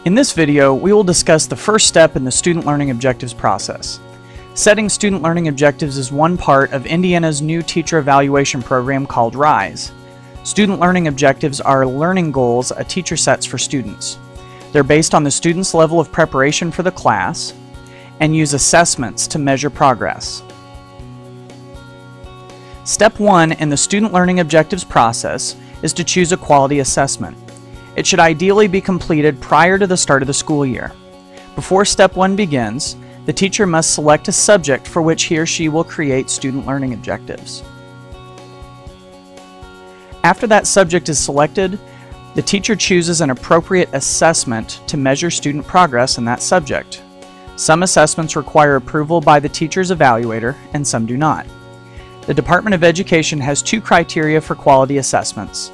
In this video, we will discuss the first step in the student learning objectives process. Setting student learning objectives is one part of Indiana's new teacher evaluation program called RISE. Student learning objectives are learning goals a teacher sets for students. They're based on the student's level of preparation for the class and use assessments to measure progress. Step 1 in the student learning objectives process is to choose a quality assessment. It should ideally be completed prior to the start of the school year. Before Step 1 begins, the teacher must select a subject for which he or she will create student learning objectives. After that subject is selected, the teacher chooses an appropriate assessment to measure student progress in that subject. Some assessments require approval by the teacher's evaluator, and some do not. The Department of Education has two criteria for quality assessments.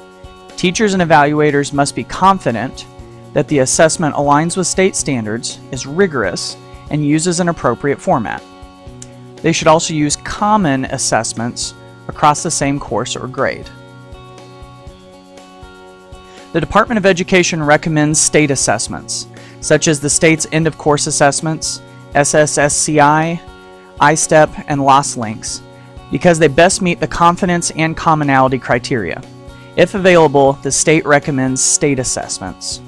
Teachers and evaluators must be confident that the assessment aligns with state standards, is rigorous, and uses an appropriate format. They should also use common assessments across the same course or grade. The Department of Education recommends state assessments, such as the state's end-of-course assessments, SSSCI, I-STEP, and Loss Links, because they best meet the confidence and commonality criteria. If available, the state recommends state assessments.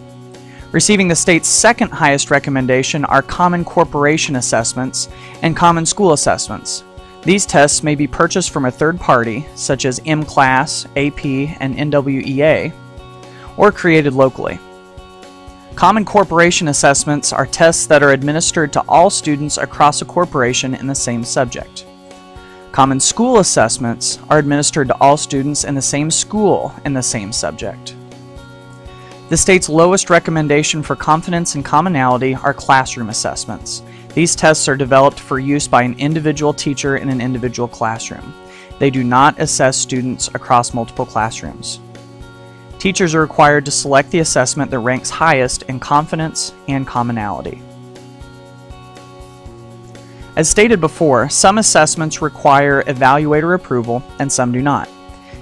Receiving the state's second highest recommendation are Common Corporation Assessments and Common School Assessments. These tests may be purchased from a third party, such as M-Class, AP, and NWEA, or created locally. Common Corporation Assessments are tests that are administered to all students across a corporation in the same subject. Common School Assessments are administered to all students in the same school in the same subject. The state's lowest recommendation for confidence and commonality are classroom assessments. These tests are developed for use by an individual teacher in an individual classroom. They do not assess students across multiple classrooms. Teachers are required to select the assessment that ranks highest in confidence and commonality. As stated before, some assessments require evaluator approval and some do not.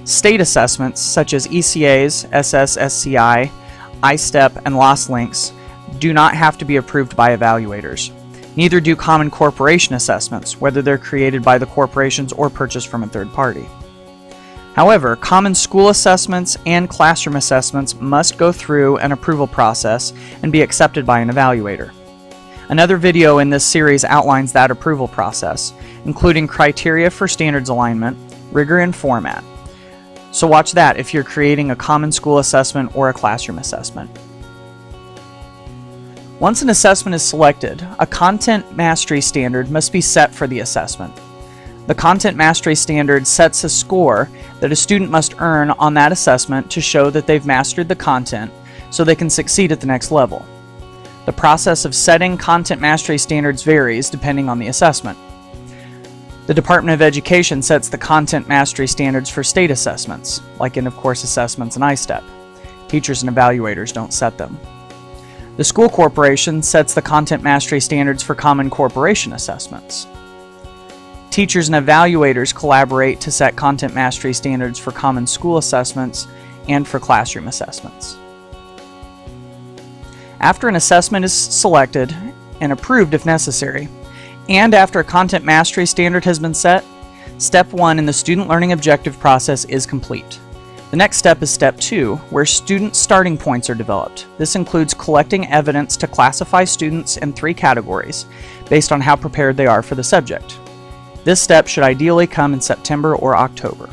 State assessments such as ECAs, SSSCI, I-STEP, and Loss Links do not have to be approved by evaluators. Neither do Common Corporation assessments, whether they're created by the corporations or purchased from a third party. However, Common School Assessments and Classroom Assessments must go through an approval process and be accepted by an evaluator. Another video in this series outlines that approval process, including criteria for standards alignment, rigor, and format. So watch that if you're creating a Common School Assessment or a Classroom Assessment. Once an assessment is selected, a Content Mastery Standard must be set for the assessment. The Content Mastery Standard sets a score that a student must earn on that assessment to show that they've mastered the content so they can succeed at the next level. The process of setting Content Mastery Standards varies depending on the assessment. The Department of Education sets the Content Mastery Standards for state assessments, like end-of-course assessments and I-STEP. Teachers and evaluators don't set them. The school corporation sets the Content Mastery Standards for Common Corporation assessments. Teachers and evaluators collaborate to set Content Mastery Standards for Common School assessments and for classroom assessments. After an assessment is selected and approved if necessary, and after a Content Mastery Standard has been set, Step 1 in the student learning objective process is complete. The next step is Step 2, where student starting points are developed. This includes collecting evidence to classify students in 3 categories based on how prepared they are for the subject. This step should ideally come in September or October.